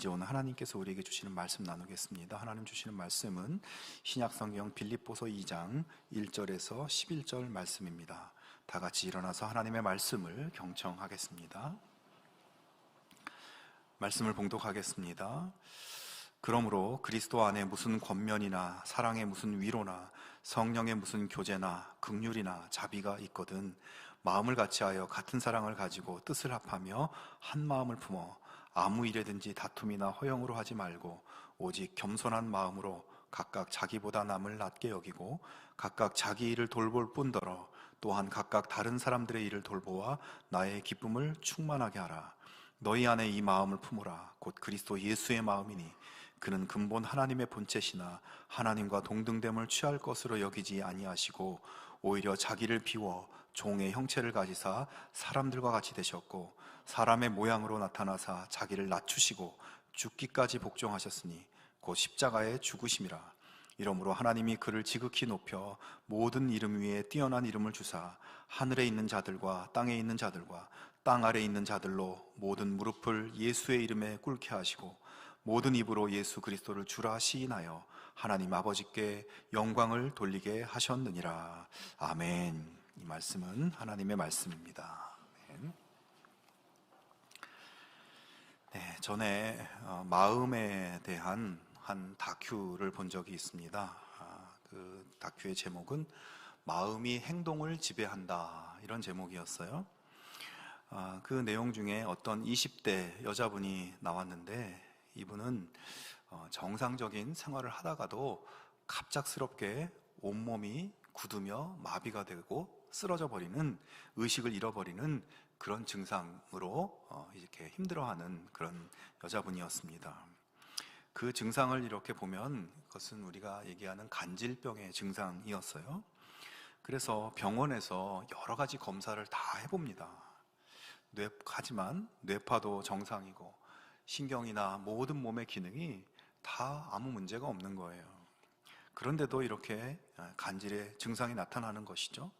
이제 오늘 하나님께서 우리에게 주시는 말씀 나누겠습니다. 하나님 주시는 말씀은 신약성경 빌립보서 2장 1절에서 11절 말씀입니다. 다 같이 일어나서 하나님의 말씀을 경청하겠습니다. 말씀을 봉독하겠습니다. 그러므로 그리스도 안에 무슨 권면이나 사랑의 무슨 위로나 성령의 무슨 교제나 긍휼이나 자비가 있거든 마음을 같이하여 같은 사랑을 가지고 뜻을 합하며 한 마음을 품어 아무 일에든지 다툼이나 허영으로 하지 말고 오직 겸손한 마음으로 각각 자기보다 남을 낮게 여기고 각각 자기 일을 돌볼 뿐더러 또한 각각 다른 사람들의 일을 돌보아 나의 기쁨을 충만하게 하라. 너희 안에 이 마음을 품으라. 곧 그리스도 예수의 마음이니 그는 근본 하나님의 본체시나 하나님과 동등됨을 취할 것으로 여기지 아니하시고 오히려 자기를 비워 종의 형체를 가지사 사람들과 같이 되셨고 사람의 모양으로 나타나사 자기를 낮추시고 죽기까지 복종하셨으니 곧 십자가에 죽으심이라. 이러므로 하나님이 그를 지극히 높여 모든 이름 위에 뛰어난 이름을 주사 하늘에 있는 자들과 땅에 있는 자들과 땅 아래에 있는 자들로 모든 무릎을 예수의 이름에 꿇게 하시고 모든 입으로 예수 그리스도를 주라 시인하여 하나님 아버지께 영광을 돌리게 하셨느니라. 아멘. 이 말씀은 하나님의 말씀입니다. 아멘. 네, 전에 마음에 대한 한 다큐를 본 적이 있습니다. 그 다큐의 제목은 마음이 행동을 지배한다, 이런 제목이었어요. 그 내용 중에 어떤 20대 여자분이 나왔는데 이분은 정상적인 생활을 하다가도 갑작스럽게 온몸이 굳으며 마비가 되고 쓰러져 버리는, 의식을 잃어버리는 그런 증상으로 이렇게 힘들어하는 그런 여자분이었습니다. 그 증상을 이렇게 보면 그것은 우리가 얘기하는 간질병의 증상이었어요. 그래서 병원에서 여러 가지 검사를 다 해봅니다. 하지만 뇌파도 정상이고 신경이나 모든 몸의 기능이 다 아무 문제가 없는 거예요. 그런데도 이렇게 간질의 증상이 나타나는 것이죠.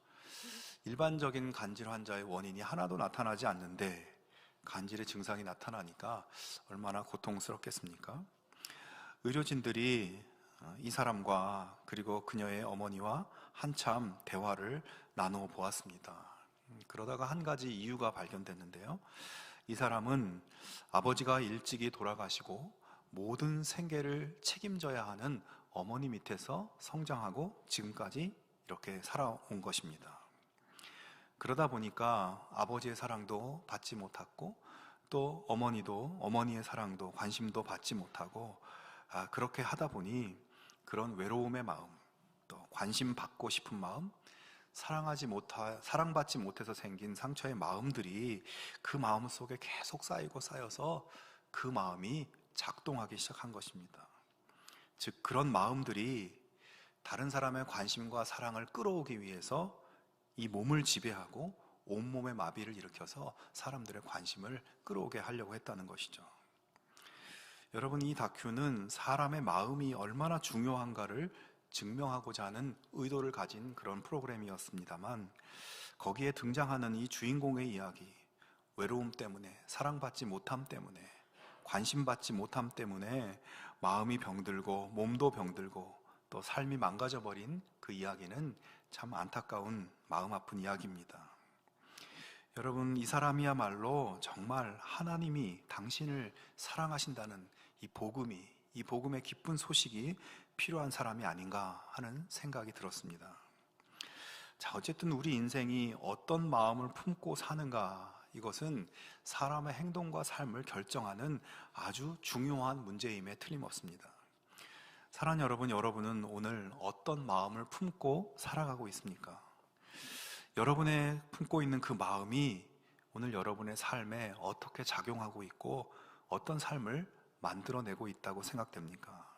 일반적인 간질 환자의 원인이 하나도 나타나지 않는데 간질의 증상이 나타나니까 얼마나 고통스럽겠습니까? 의료진들이 이 사람과 그리고 그녀의 어머니와 한참 대화를 나누어 보았습니다. 그러다가 한 가지 이유가 발견됐는데요. 이 사람은 아버지가 일찍이 돌아가시고 모든 생계를 책임져야 하는 어머니 밑에서 성장하고 지금까지 이렇게 살아온 것입니다. 그러다 보니까 아버지의 사랑도 받지 못했고 또 어머니도 어머니의 사랑도 관심도 받지 못하고 그렇게 하다 보니 그런 외로움의 마음, 또 관심 받고 싶은 마음, 사랑받지 못해서 생긴 상처의 마음들이 그 마음 속에 계속 쌓이고 쌓여서 그 마음이 작동하기 시작한 것입니다. 즉 그런 마음들이 다른 사람의 관심과 사랑을 끌어오기 위해서 이 몸을 지배하고 온몸의 마비를 일으켜서 사람들의 관심을 끌어오게 하려고 했다는 것이죠. 여러분, 이 다큐는 사람의 마음이 얼마나 중요한가를 증명하고자 하는 의도를 가진 그런 프로그램이었습니다만 거기에 등장하는 이 주인공의 이야기, 외로움 때문에, 사랑받지 못함 때문에, 관심받지 못함 때문에 마음이 병들고 몸도 병들고 또 삶이 망가져버린 그 이야기는 참 안타까운 마음 아픈 이야기입니다. 여러분, 이 사람이야말로 정말 하나님이 당신을 사랑하신다는 이 복음의 기쁜 소식이 필요한 사람이 아닌가 하는 생각이 들었습니다. 자, 어쨌든 우리 인생이 어떤 마음을 품고 사는가, 이것은 사람의 행동과 삶을 결정하는 아주 중요한 문제임에 틀림없습니다. 사랑하는 여러분, 여러분은 오늘 어떤 마음을 품고 살아가고 있습니까? 여러분의 품고 있는 그 마음이 오늘 여러분의 삶에 어떻게 작용하고 있고 어떤 삶을 만들어내고 있다고 생각됩니까?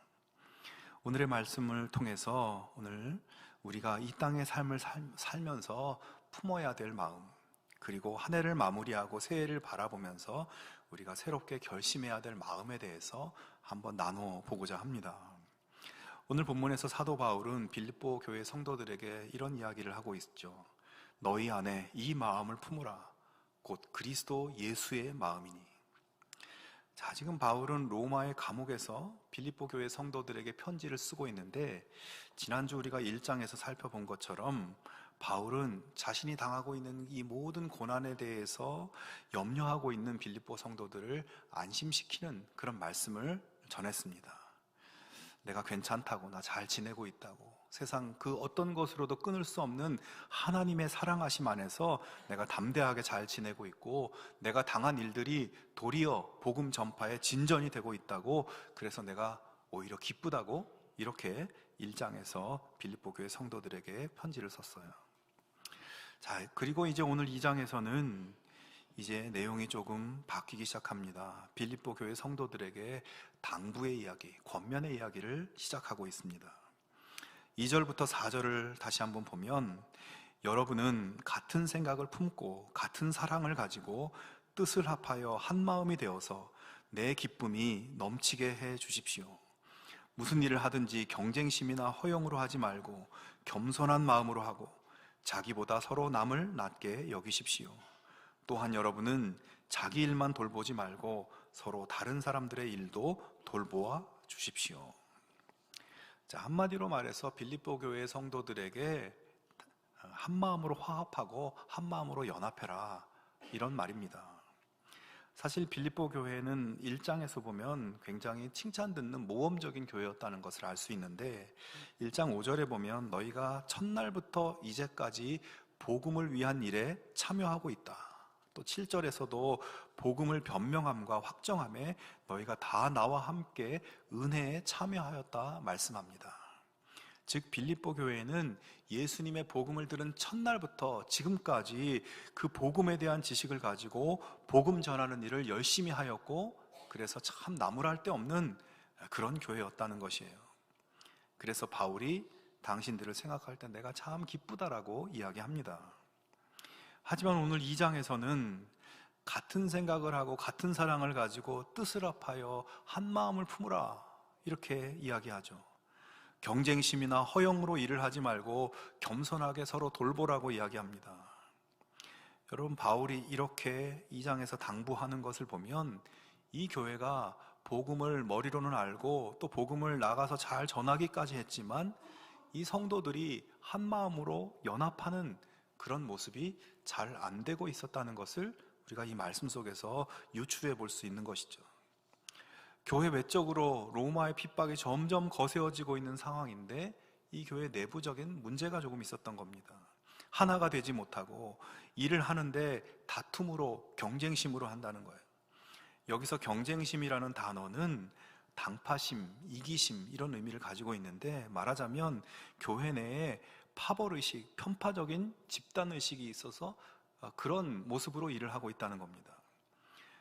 오늘의 말씀을 통해서 오늘 우리가 이 땅의 삶을 살면서 품어야 될 마음, 그리고 한 해를 마무리하고 새해를 바라보면서 우리가 새롭게 결심해야 될 마음에 대해서 한번 나눠 보고자 합니다. 오늘 본문에서 사도 바울은 빌립보 교회 성도들에게 이런 이야기를 하고 있죠. 너희 안에 이 마음을 품으라. 곧 그리스도 예수의 마음이니. 자, 지금 바울은 로마의 감옥에서 빌립보 교회 성도들에게 편지를 쓰고 있는데, 지난주 우리가 1장에서 살펴본 것처럼 바울은 자신이 당하고 있는 이 모든 고난에 대해서 염려하고 있는 빌립보 성도들을 안심시키는 그런 말씀을 전했습니다. 내가 괜찮다고, 나 잘 지내고 있다고, 세상 그 어떤 것으로도 끊을 수 없는 하나님의 사랑하심 안에서 내가 담대하게 잘 지내고 있고, 내가 당한 일들이 도리어 복음 전파에 진전이 되고 있다고, 그래서 내가 오히려 기쁘다고, 이렇게 1장에서 빌립보 교회 성도들에게 편지를 썼어요. 자, 그리고 이제 오늘 2장에서는 이제 내용이 조금 바뀌기 시작합니다. 빌립보 교회 성도들에게 당부의 이야기, 권면의 이야기를 시작하고 있습니다. 2절부터 4절을 다시 한번 보면, 여러분은 같은 생각을 품고 같은 사랑을 가지고 뜻을 합하여 한 마음이 되어서 내 기쁨이 넘치게 해 주십시오. 무슨 일을 하든지 경쟁심이나 허영으로 하지 말고 겸손한 마음으로 하고 자기보다 서로 남을 낮게 여기십시오. 또한 여러분은 자기 일만 돌보지 말고 서로 다른 사람들의 일도 돌보아 주십시오. 자, 한마디로 말해서 빌립보 교회 성도들에게 한 마음으로 화합하고 한 마음으로 연합해라, 이런 말입니다. 사실 빌립보 교회는 1장에서 보면 굉장히 칭찬 듣는 모범적인 교회였다는 것을 알 수 있는데, 1장 5절에 보면 너희가 첫날부터 이제까지 복음을 위한 일에 참여하고 있다. 또 7절에서도 복음을 변명함과 확정함에 너희가 다 나와 함께 은혜에 참여하였다 말씀합니다. 즉 빌립보 교회는 예수님의 복음을 들은 첫날부터 지금까지 그 복음에 대한 지식을 가지고 복음 전하는 일을 열심히 하였고, 그래서 참 나무랄 데 없는 그런 교회였다는 것이에요. 그래서 바울이 당신들을 생각할 때 내가 참 기쁘다라고 이야기합니다. 하지만 오늘 2장에서는 같은 생각을 하고 같은 사랑을 가지고 뜻을 합하여 한 마음을 품으라, 이렇게 이야기하죠. 경쟁심이나 허영으로 일을 하지 말고 겸손하게 서로 돌보라고 이야기합니다. 여러분, 바울이 이렇게 2장에서 당부하는 것을 보면 이 교회가 복음을 머리로는 알고 또 복음을 나가서 잘 전하기까지 했지만 이 성도들이 한 마음으로 연합하는 그런 모습이 잘 안 되고 있었다는 것을 우리가 이 말씀 속에서 유추해 볼 수 있는 것이죠. 교회 외적으로 로마의 핍박이 점점 거세어지고 있는 상황인데 이 교회 내부적인 문제가 조금 있었던 겁니다. 하나가 되지 못하고 일을 하는데 다툼으로, 경쟁심으로 한다는 거예요. 여기서 경쟁심이라는 단어는 당파심, 이기심, 이런 의미를 가지고 있는데, 말하자면 교회 내에 파벌의식, 편파적인 집단의식이 있어서 그런 모습으로 일을 하고 있다는 겁니다.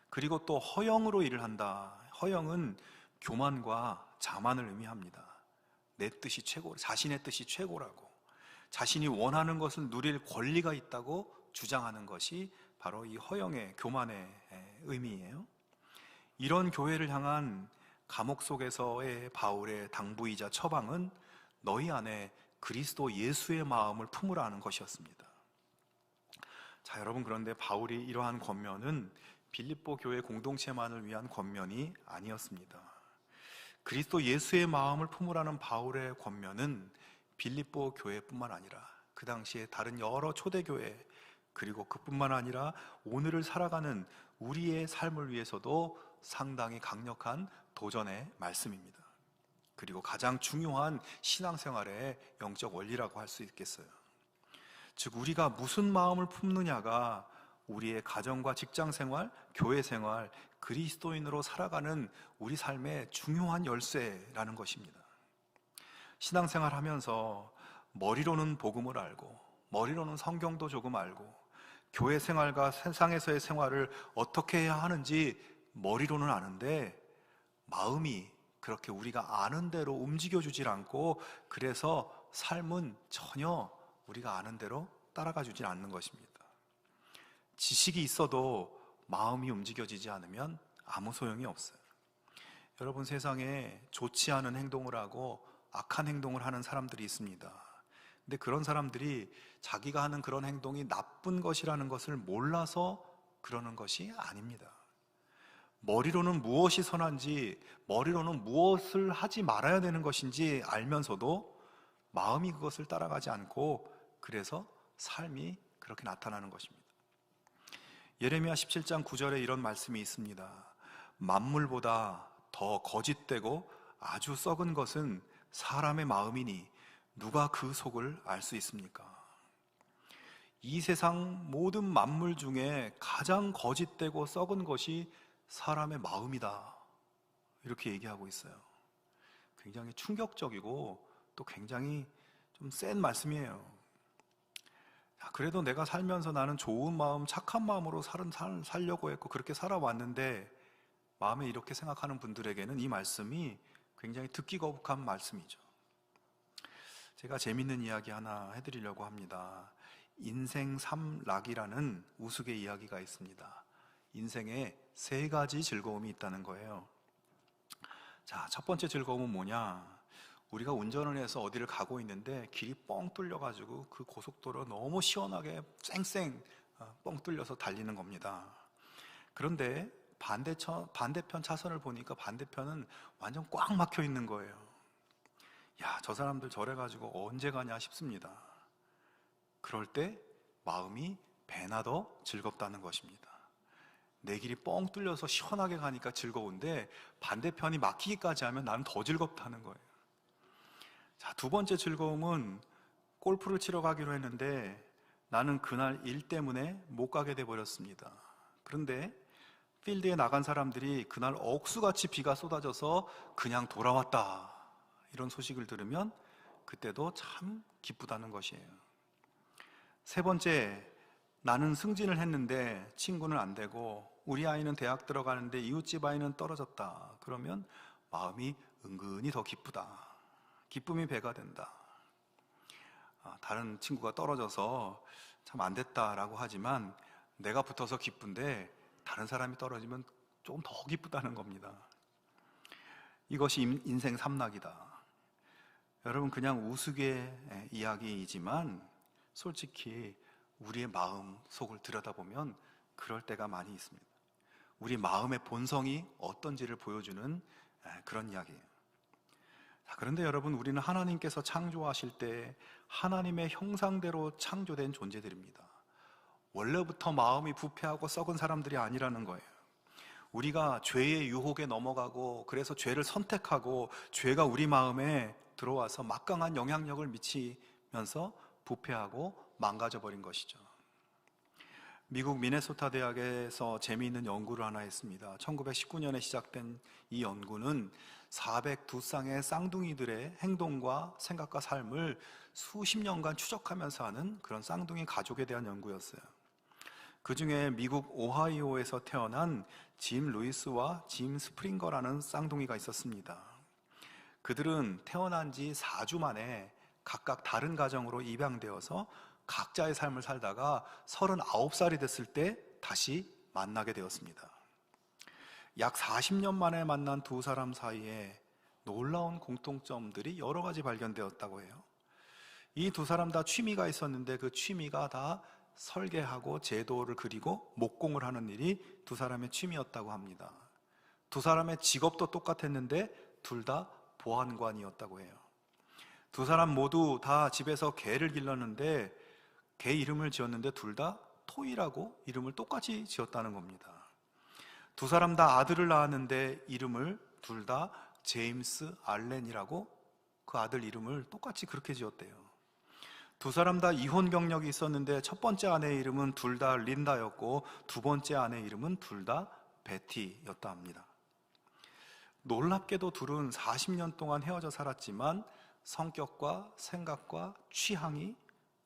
그리고 또 허영으로 일을 한다. 허영은 교만과 자만을 의미합니다. 내 뜻이 최고, 자신의 뜻이 최고라고, 자신이 원하는 것을 누릴 권리가 있다고 주장하는 것이 바로 이 허영의, 교만의 의미예요. 이런 교회를 향한 감옥 속에서의 바울의 당부이자 처방은 너희 안에 그리스도 예수의 마음을 품으라는 것이었습니다. 자, 여러분, 그런데 바울이 이러한 권면은 빌립보 교회 공동체만을 위한 권면이 아니었습니다. 그리스도 예수의 마음을 품으라는 바울의 권면은 빌립보 교회뿐만 아니라 그 당시에 다른 여러 초대교회, 그리고 그뿐만 아니라 오늘을 살아가는 우리의 삶을 위해서도 상당히 강력한 도전의 말씀입니다. 그리고 가장 중요한 신앙생활의 영적 원리라고 할 수 있겠어요. 즉, 우리가 무슨 마음을 품느냐가 우리의 가정과 직장생활, 교회생활, 그리스도인으로 살아가는 우리 삶의 중요한 열쇠라는 것입니다. 신앙생활 하면서 머리로는 복음을 알고 머리로는 성경도 조금 알고 교회 생활과 세상에서의 생활을 어떻게 해야 하는지 머리로는 아는데 마음이 그렇게 우리가 아는 대로 움직여주질 않고, 그래서 삶은 전혀 우리가 아는 대로 따라가 주질 않는 것입니다. 지식이 있어도 마음이 움직여지지 않으면 아무 소용이 없어요. 여러분, 세상에 좋지 않은 행동을 하고 악한 행동을 하는 사람들이 있습니다. 근데 그런 사람들이 자기가 하는 그런 행동이 나쁜 것이라는 것을 몰라서 그러는 것이 아닙니다. 머리로는 무엇이 선한지, 머리로는 무엇을 하지 말아야 되는 것인지 알면서도 마음이 그것을 따라가지 않고, 그래서 삶이 그렇게 나타나는 것입니다. 예레미야 17장 9절에 이런 말씀이 있습니다. 만물보다 더 거짓되고 아주 썩은 것은 사람의 마음이니 누가 그 속을 알 수 있습니까? 이 세상 모든 만물 중에 가장 거짓되고 썩은 것이 사람의 마음이다, 이렇게 얘기하고 있어요. 굉장히 충격적이고 또 굉장히 좀 센 말씀이에요. 그래도 내가 살면서 나는 좋은 마음, 착한 마음으로 살려고 했고 그렇게 살아왔는데, 마음에 이렇게 생각하는 분들에게는 이 말씀이 굉장히 듣기 거북한 말씀이죠. 제가 재밌는 이야기 하나 해드리려고 합니다. 인생 삼락이라는 우스개 이야기가 있습니다. 인생에 3가지 즐거움이 있다는 거예요. 자, 첫 번째 즐거움은 뭐냐? 우리가 운전을 해서 어디를 가고 있는데 길이 뻥 뚫려가지고 그 고속도로 너무 시원하게 쌩쌩 뻥 뚫려서 달리는 겁니다. 그런데 반대편 차선을 보니까 반대편은 완전 꽉 막혀 있는 거예요. 야, 저 사람들 저래가지고 언제 가냐 싶습니다. 그럴 때 마음이 배나 더 즐겁다는 것입니다. 내 길이 뻥 뚫려서 시원하게 가니까 즐거운데 반대편이 막히기까지 하면 나는 더 즐겁다는 거예요. 자, 2번째 즐거움은 골프를 치러 가기로 했는데 나는 그날 일 때문에 못 가게 돼버렸습니다. 그런데 필드에 나간 사람들이 그날 억수같이 비가 쏟아져서 그냥 돌아왔다, 이런 소식을 들으면 그때도 참 기쁘다는 것이에요. 3번째, 나는 승진을 했는데 친구는 안 되고 우리 아이는 대학 들어가는데 이웃집 아이는 떨어졌다. 그러면 마음이 은근히 더 기쁘다. 기쁨이 배가 된다. 다른 친구가 떨어져서 참 안 됐다라고 하지만 내가 붙어서 기쁜데 다른 사람이 떨어지면 좀 더 기쁘다는 겁니다. 이것이 인생 삼락이다. 여러분, 그냥 우스개 이야기이지만 솔직히 우리의 마음 속을 들여다보면 그럴 때가 많이 있습니다. 우리 마음의 본성이 어떤지를 보여주는 그런 이야기예요. 그런데 여러분, 우리는 하나님께서 창조하실 때 하나님의 형상대로 창조된 존재들입니다. 원래부터 마음이 부패하고 썩은 사람들이 아니라는 거예요. 우리가 죄의 유혹에 넘어가고 그래서 죄를 선택하고 죄가 우리 마음에 들어와서 막강한 영향력을 미치면서 부패하고 망가져버린 것이죠. 미국 미네소타 대학에서 재미있는 연구를 하나 했습니다. 1919년에 시작된 이 연구는 402쌍의 쌍둥이들의 행동과 생각과 삶을 수십 년간 추적하면서 하는 그런 쌍둥이 가족에 대한 연구였어요. 그 중에 미국 오하이오에서 태어난 짐 루이스와 짐 스프링거라는 쌍둥이가 있었습니다. 그들은 태어난 지 4주 만에 각각 다른 가정으로 입양되어서 각자의 삶을 살다가 39살이 됐을 때 다시 만나게 되었습니다. 약 40년 만에 만난 2사람 사이에 놀라운 공통점들이 여러 가지 발견되었다고 해요. 이 2사람 다 취미가 있었는데 그 취미가 다 설계하고 제도를 그리고 목공을 하는 일이 2사람의 취미였다고 합니다. 2사람의 직업도 똑같았는데 둘 다 보안관이었다고 해요. 2사람 모두 다 집에서 개를 길렀는데 개 이름을 지었는데 둘 다 토이라고 이름을 똑같이 지었다는 겁니다. 2사람 다 아들을 낳았는데 이름을 둘 다 제임스 알렌이라고 그 아들 이름을 똑같이 그렇게 지었대요. 2사람 다 이혼 경력이 있었는데 첫 번째 아내의 이름은 둘 다 린다였고 2번째 아내의 이름은 둘 다 베티였다 합니다. 놀랍게도 둘은 40년 동안 헤어져 살았지만 성격과 생각과 취향이,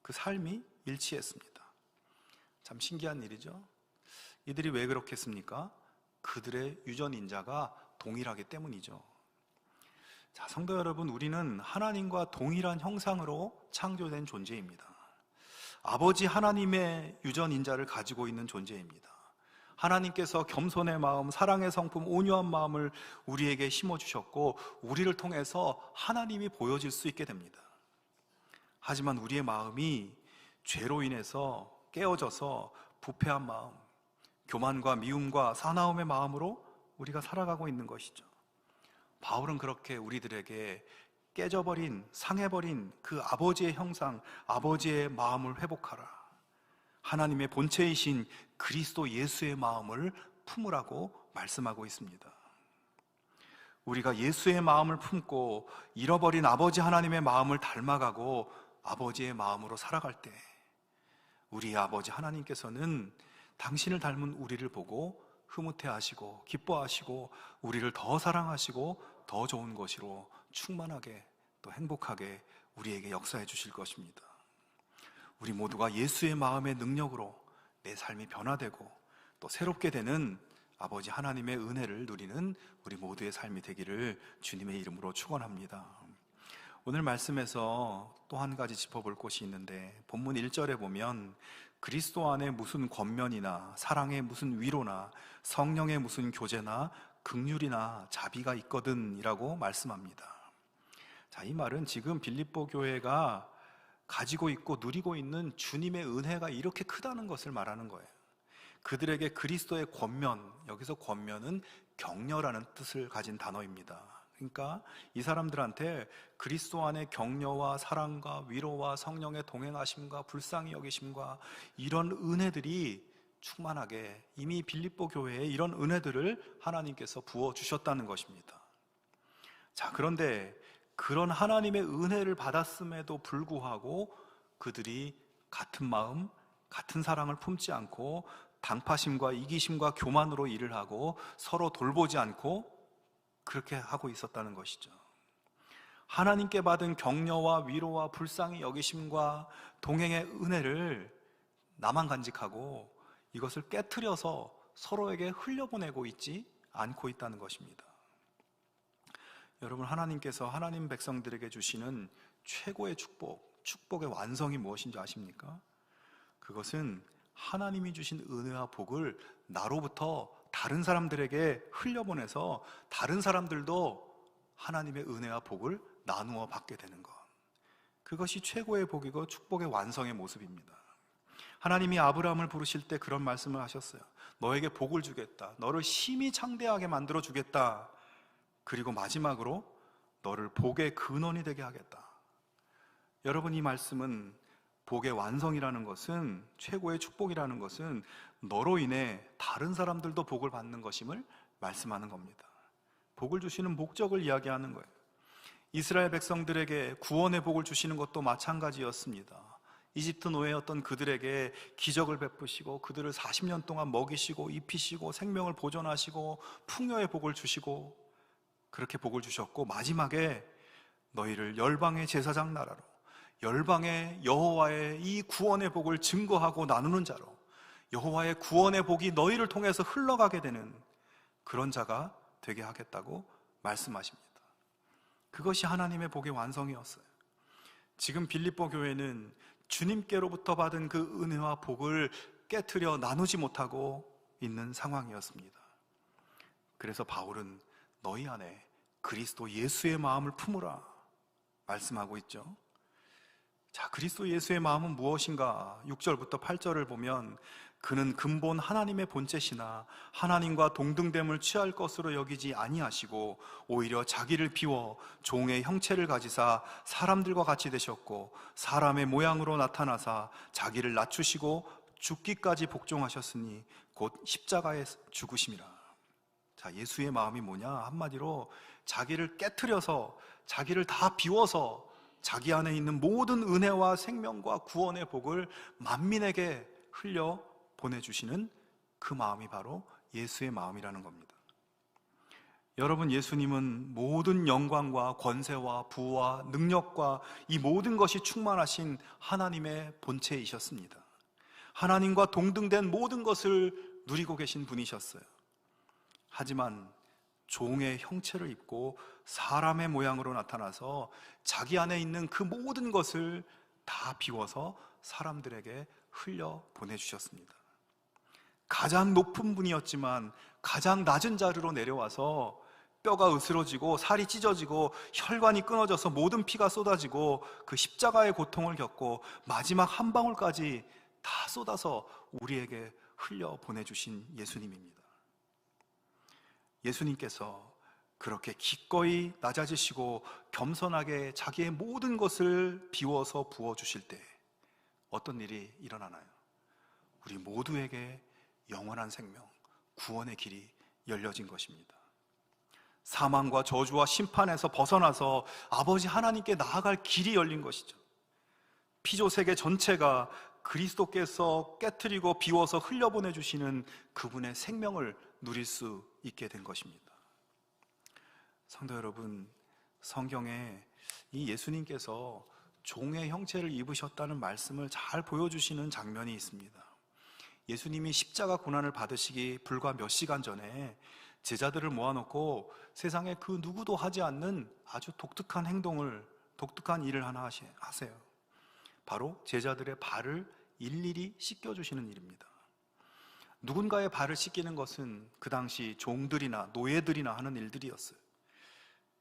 그 삶이 일치했습니다. 참 신기한 일이죠. 이들이 왜 그렇겠습니까? 그들의 유전인자가 동일하기 때문이죠. 자, 성도 여러분, 우리는 하나님과 동일한 형상으로 창조된 존재입니다. 아버지 하나님의 유전인자를 가지고 있는 존재입니다. 하나님께서 겸손의 마음, 사랑의 성품, 온유한 마음을 우리에게 심어주셨고 우리를 통해서 하나님이 보여질 수 있게 됩니다. 하지만 우리의 마음이 죄로 인해서 깨어져서 부패한 마음, 교만과 미움과 사나움의 마음으로 우리가 살아가고 있는 것이죠. 바울은 그렇게 우리들에게 깨져버린, 상해버린 그 아버지의 형상, 아버지의 마음을 회복하라, 하나님의 본체이신 그리스도 예수의 마음을 품으라고 말씀하고 있습니다. 우리가 예수의 마음을 품고 잃어버린 아버지 하나님의 마음을 닮아가고 아버지의 마음으로 살아갈 때 우리 아버지 하나님께서는 당신을 닮은 우리를 보고 흐뭇해하시고 기뻐하시고 우리를 더 사랑하시고 더 좋은 것으로 충만하게 또 행복하게 우리에게 역사해 주실 것입니다. 우리 모두가 예수의 마음의 능력으로 내 삶이 변화되고 또 새롭게 되는 아버지 하나님의 은혜를 누리는 우리 모두의 삶이 되기를 주님의 이름으로 축원합니다. 오늘 말씀에서 또 한 가지 짚어볼 곳이 있는데, 본문 1절에 보면 그리스도 안에 무슨 권면이나 사랑의 무슨 위로나 성령의 무슨 교제나 긍휼이나 자비가 있거든 이라고 말씀합니다. 자, 이 말은 지금 빌립보 교회가 가지고 있고 누리고 있는 주님의 은혜가 이렇게 크다는 것을 말하는 거예요. 그들에게 그리스도의 권면, 여기서 권면은 격려라는 뜻을 가진 단어입니다. 그러니까 이 사람들한테 그리스도 안에 격려와 사랑과 위로와 성령의 동행하심과 불쌍히 여기심과 이런 은혜들이 충만하게 이미 빌립보 교회에 이런 은혜들을 하나님께서 부어주셨다는 것입니다. 자, 그런데 그런 하나님의 은혜를 받았음에도 불구하고 그들이 같은 마음, 같은 사랑을 품지 않고 당파심과 이기심과 교만으로 일을 하고 서로 돌보지 않고 그렇게 하고 있었다는 것이죠. 하나님께 받은 격려와 위로와 불쌍히 여기심과 동행의 은혜를 나만 간직하고 이것을 깨트려서 서로에게 흘려보내고 있지 않고 있다는 것입니다. 여러분, 하나님께서 하나님 백성들에게 주시는 최고의 축복의 완성이 무엇인지 아십니까? 그것은 하나님이 주신 은혜와 복을 나로부터 다른 사람들에게 흘려보내서 다른 사람들도 하나님의 은혜와 복을 나누어 받게 되는 것, 그것이 최고의 복이고 축복의 완성의 모습입니다. 하나님이 아브라함을 부르실 때 그런 말씀을 하셨어요. 너에게 복을 주겠다, 너를 심히 창대하게 만들어 주겠다, 그리고 마지막으로 너를 복의 근원이 되게 하겠다. 여러분, 이 말씀은 복의 완성이라는 것은, 최고의 축복이라는 것은 너로 인해 다른 사람들도 복을 받는 것임을 말씀하는 겁니다. 복을 주시는 목적을 이야기하는 거예요. 이스라엘 백성들에게 구원의 복을 주시는 것도 마찬가지였습니다. 이집트 노예였던 그들에게 기적을 베푸시고 그들을 40년 동안 먹이시고 입히시고 생명을 보존하시고 풍요의 복을 주시고 그렇게 복을 주셨고, 마지막에 너희를 열방의 제사장 나라로, 열방의 여호와의 이 구원의 복을 증거하고 나누는 자로, 여호와의 구원의 복이 너희를 통해서 흘러가게 되는 그런 자가 되게 하겠다고 말씀하십니다. 그것이 하나님의 복의 완성이었어요. 지금 빌립보 교회는 주님께로부터 받은 그 은혜와 복을 깨트려 나누지 못하고 있는 상황이었습니다. 그래서 바울은 너희 안에 그리스도 예수의 마음을 품으라 말씀하고 있죠. 자, 그리스도 예수의 마음은 무엇인가? 6절부터 8절을 보면 그는 근본 하나님의 본체시나 하나님과 동등됨을 취할 것으로 여기지 아니하시고 오히려 자기를 비워 종의 형체를 가지사 사람들과 같이 되셨고 사람의 모양으로 나타나사 자기를 낮추시고 죽기까지 복종하셨으니 곧 십자가에 죽으심이라. 자, 예수의 마음이 뭐냐? 한마디로 자기를 깨트려서 자기를 다 비워서 자기 안에 있는 모든 은혜와 생명과 구원의 복을 만민에게 흘려 보내주시는 그 마음이 바로 예수의 마음이라는 겁니다. 여러분, 예수님은 모든 영광과 권세와 부와 능력과 이 모든 것이 충만하신 하나님의 본체이셨습니다. 하나님과 동등된 모든 것을 누리고 계신 분이셨어요. 하지만 종의 형체를 입고 사람의 모양으로 나타나서 자기 안에 있는 그 모든 것을 다 비워서 사람들에게 흘려 보내주셨습니다. 가장 높은 분이었지만 가장 낮은 자리로 내려와서 뼈가 으스러지고 살이 찢어지고 혈관이 끊어져서 모든 피가 쏟아지고 그 십자가의 고통을 겪고 마지막 한 방울까지 다 쏟아서 우리에게 흘려 보내주신 예수님입니다. 예수님께서 그렇게 기꺼이 낮아지시고 겸손하게 자기의 모든 것을 비워서 부어주실 때 어떤 일이 일어나나요? 우리 모두에게 영원한 생명, 구원의 길이 열려진 것입니다. 사망과 저주와 심판에서 벗어나서 아버지 하나님께 나아갈 길이 열린 것이죠. 피조 세계 전체가 그리스도께서 깨트리고 비워서 흘려보내주시는 그분의 생명을 누릴 수 있게 된 것입니다. 성도 여러분, 성경에 이 예수님께서 종의 형체를 입으셨다는 말씀을 잘 보여주시는 장면이 있습니다. 예수님이 십자가 고난을 받으시기 불과 몇 시간 전에 제자들을 모아놓고 세상에 그 누구도 하지 않는 아주 독특한 일을 하나 하세요. 바로 제자들의 발을 일일이 씻겨주시는 일입니다. 누군가의 발을 씻기는 것은 그 당시 종들이나 노예들이나 하는 일들이었어요.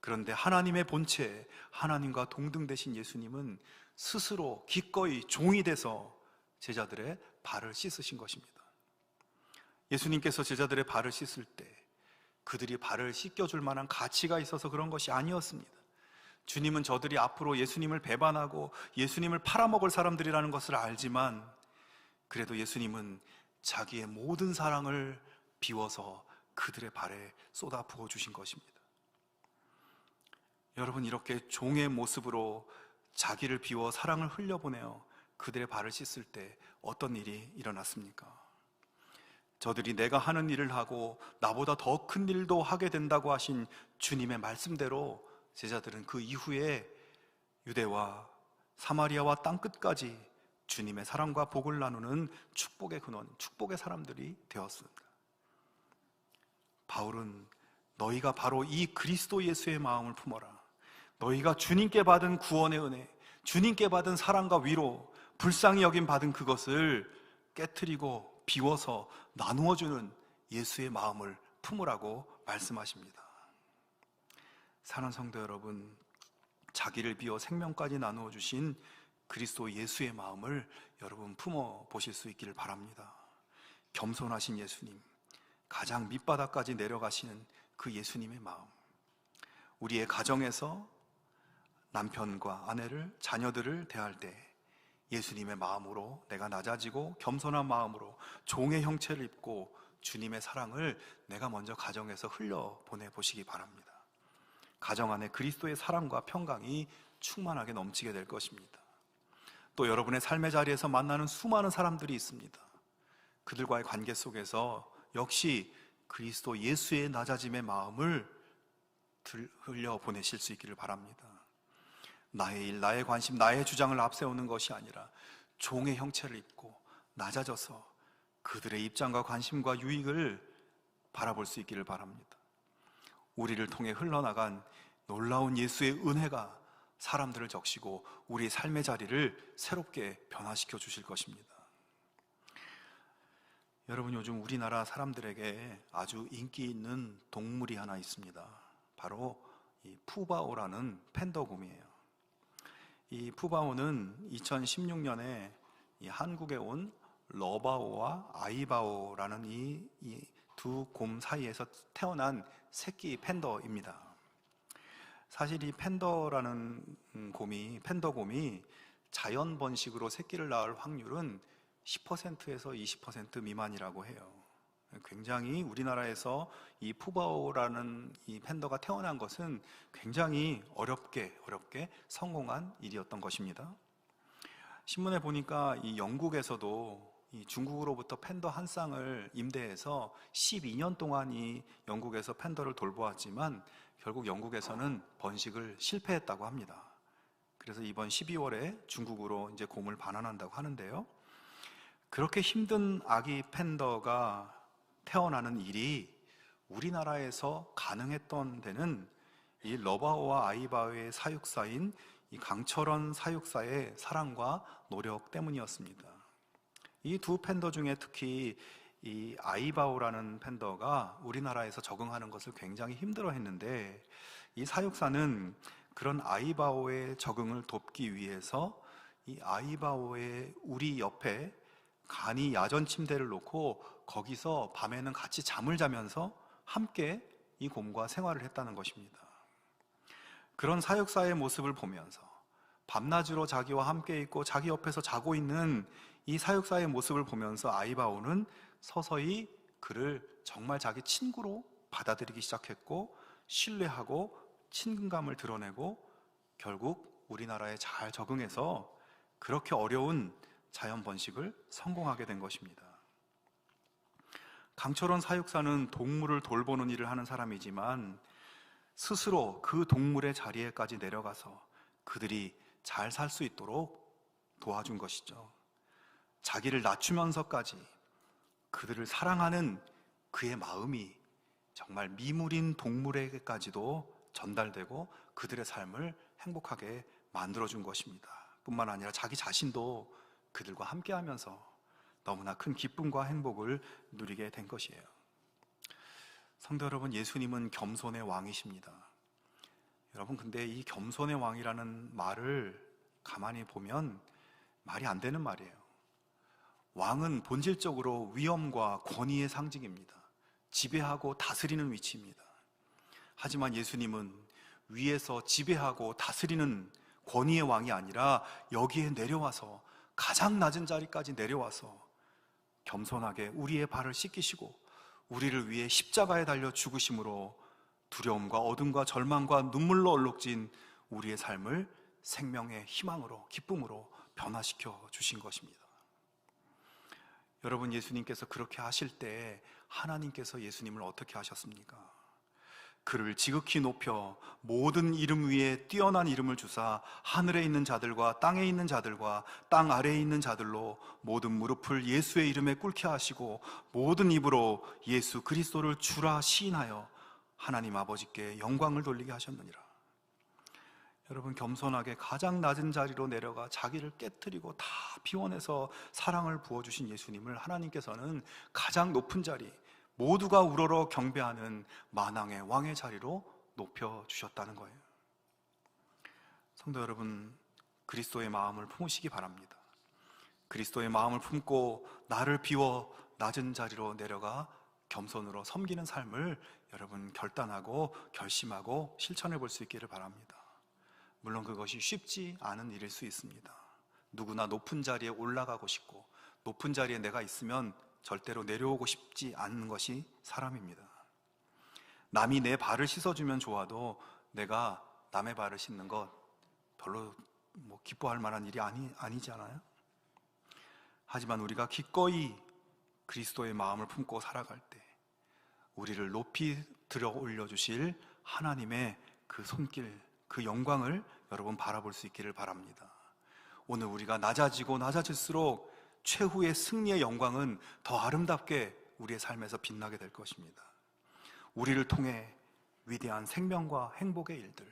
그런데 하나님의 본체, 하나님과 동등 되신 예수님은 스스로 기꺼이 종이 돼서 제자들의 발을 씻으신 것입니다. 예수님께서 제자들의 발을 씻을 때 그들이 발을 씻겨줄 만한 가치가 있어서 그런 것이 아니었습니다. 주님은 저들이 앞으로 예수님을 배반하고 예수님을 팔아먹을 사람들이라는 것을 알지만 그래도 예수님은 자기의 모든 사랑을 비워서 그들의 발에 쏟아 부어주신 것입니다. 여러분, 이렇게 종의 모습으로 자기를 비워 사랑을 흘려보내어 그들의 발을 씻을 때 어떤 일이 일어났습니까? 저들이 내가 하는 일을 하고 나보다 더 큰 일도 하게 된다고 하신 주님의 말씀대로 제자들은 그 이후에 유대와 사마리아와 땅끝까지 주님의 사랑과 복을 나누는 축복의 근원, 축복의 사람들이 되었습니다. 바울은 너희가 바로 이 그리스도 예수의 마음을 품어라. 너희가 주님께 받은 구원의 은혜, 주님께 받은 사랑과 위로, 불쌍히 여김 받은 그것을 깨트리고 비워서 나누어주는 예수의 마음을 품으라고 말씀하십니다. 사랑하는 성도 여러분, 자기를 비워 생명까지 나누어 주신 그리스도 예수의 마음을 여러분 품어 보실 수 있기를 바랍니다. 겸손하신 예수님, 가장 밑바닥까지 내려가시는 그 예수님의 마음, 우리의 가정에서 남편과 아내를, 자녀들을 대할 때 예수님의 마음으로 내가 낮아지고 겸손한 마음으로 종의 형체를 입고 주님의 사랑을 내가 먼저 가정에서 흘려보내 보시기 바랍니다. 가정 안에 그리스도의 사랑과 평강이 충만하게 넘치게 될 것입니다. 또 여러분의 삶의 자리에서 만나는 수많은 사람들이 있습니다. 그들과의 관계 속에서 역시 그리스도 예수의 낮아짐의 마음을 흘려보내실 수 있기를 바랍니다. 나의 일, 나의 관심, 나의 주장을 앞세우는 것이 아니라 종의 형체를 입고 낮아져서 그들의 입장과 관심과 유익을 바라볼 수 있기를 바랍니다. 우리를 통해 흘러나간 놀라운 예수의 은혜가 사람들을 적시고 우리의 삶의 자리를 새롭게 변화시켜 주실 것입니다. 여러분, 요즘 우리나라 사람들에게 아주 인기 있는 동물이 하나 있습니다. 바로 이 푸바오라는 팬더곰이에요. 이 푸바오는 2016년에 한국에 온 러바오와 아이바오라는 이 두 곰 사이에서 태어난 새끼 팬더입니다. 사실 이 팬더라는 팬더곰이 자연 번식으로 새끼를 낳을 확률은 10%에서 20% 미만이라고 해요. 굉장히 우리나라에서 이 푸바오라는 이 팬더가 태어난 것은 굉장히 어렵게 성공한 일이었던 것입니다. 신문에 보니까 이 영국에서도 이 중국으로부터 팬더 한 쌍을 임대해서 12년 동안 이 영국에서 팬더를 돌보았지만 결국 영국에서는 번식을 실패했다고 합니다. 그래서 이번 12월에 중국으로 이제 곰을 반환한다고 하는데요. 그렇게 힘든 아기 팬더가 태어나는 일이 우리나라에서 가능했던 데는 이 러바오와 아이바오의 사육사인 이 강철원 사육사의 사랑과 노력 때문이었습니다. 이 두 팬더 중에 특히 이 아이바오라는 팬더가 우리나라에서 적응하는 것을 굉장히 힘들어 했는데 이 사육사는 그런 아이바오의 적응을 돕기 위해서 이 아이바오의 우리 옆에 간이 야전 침대를 놓고 거기서 밤에는 같이 잠을 자면서 함께 이 곰과 생활을 했다는 것입니다. 그런 사육사의 모습을 보면서 밤낮으로 자기와 함께 있고 자기 옆에서 자고 있는 이 사육사의 모습을 보면서 아이바오는 서서히 그를 정말 자기 친구로 받아들이기 시작했고, 신뢰하고 친근감을 드러내고 결국 우리나라에 잘 적응해서 그렇게 어려운 자연 번식을 성공하게 된 것입니다. 강철원 사육사는 동물을 돌보는 일을 하는 사람이지만 스스로 그 동물의 자리에까지 내려가서 그들이 잘 살 수 있도록 도와준 것이죠. 자기를 낮추면서까지 그들을 사랑하는 그의 마음이 정말 미물인 동물에게까지도 전달되고 그들의 삶을 행복하게 만들어준 것입니다. 뿐만 아니라 자기 자신도 그들과 함께하면서 너무나 큰 기쁨과 행복을 누리게 된 것이에요. 성도 여러분, 예수님은 겸손의 왕이십니다. 여러분, 근데 이 겸손의 왕이라는 말을 가만히 보면 말이 안 되는 말이에요. 왕은 본질적으로 위엄과 권위의 상징입니다. 지배하고 다스리는 위치입니다. 하지만 예수님은 위에서 지배하고 다스리는 권위의 왕이 아니라 여기에 내려와서, 가장 낮은 자리까지 내려와서 겸손하게 우리의 발을 씻기시고 우리를 위해 십자가에 달려 죽으심으로 두려움과 어둠과 절망과 눈물로 얼룩진 우리의 삶을 생명의 희망으로, 기쁨으로 변화시켜 주신 것입니다. 여러분, 예수님께서 그렇게 하실 때 하나님께서 예수님을 어떻게 하셨습니까? 그를 지극히 높여 모든 이름 위에 뛰어난 이름을 주사 하늘에 있는 자들과 땅에 있는 자들과 땅 아래에 있는 자들로 모든 무릎을 예수의 이름에 꿇게 하시고 모든 입으로 예수 그리스도를 주라 시인하여 하나님 아버지께 영광을 돌리게 하셨느니라. 여러분, 겸손하게 가장 낮은 자리로 내려가 자기를 깨트리고 다 비워내서 사랑을 부어주신 예수님을 하나님께서는 가장 높은 자리, 모두가 우러러 경배하는 만왕의 왕의 자리로 높여주셨다는 거예요. 성도 여러분, 그리스도의 마음을 품으시기 바랍니다. 그리스도의 마음을 품고 나를 비워 낮은 자리로 내려가 겸손으로 섬기는 삶을 여러분 결단하고 결심하고 실천해 볼 수 있기를 바랍니다. 물론 그것이 쉽지 않은 일일 수 있습니다. 누구나 높은 자리에 올라가고 싶고 높은 자리에 내가 있으면 절대로 내려오고 싶지 않은 것이 사람입니다. 남이 내 발을 씻어주면 좋아도 내가 남의 발을 씻는 것 별로 기뻐할 만한 일이 아니지 않아요? 하지만 우리가 기꺼이 그리스도의 마음을 품고 살아갈 때 우리를 높이 들어 올려주실 하나님의 그 손길, 그 영광을 여러분 바라볼 수 있기를 바랍니다. 오늘 우리가 낮아지고 낮아질수록 최후의 승리의 영광은 더 아름답게 우리의 삶에서 빛나게 될 것입니다. 우리를 통해 위대한 생명과 행복의 일들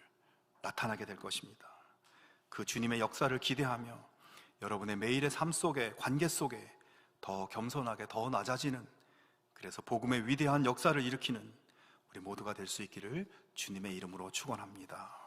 나타나게 될 것입니다. 그 주님의 역사를 기대하며 여러분의 매일의 삶 속에, 관계 속에 더 겸손하게 더 낮아지는, 그래서 복음의 위대한 역사를 일으키는 우리 모두가 될 수 있기를 주님의 이름으로 축원합니다.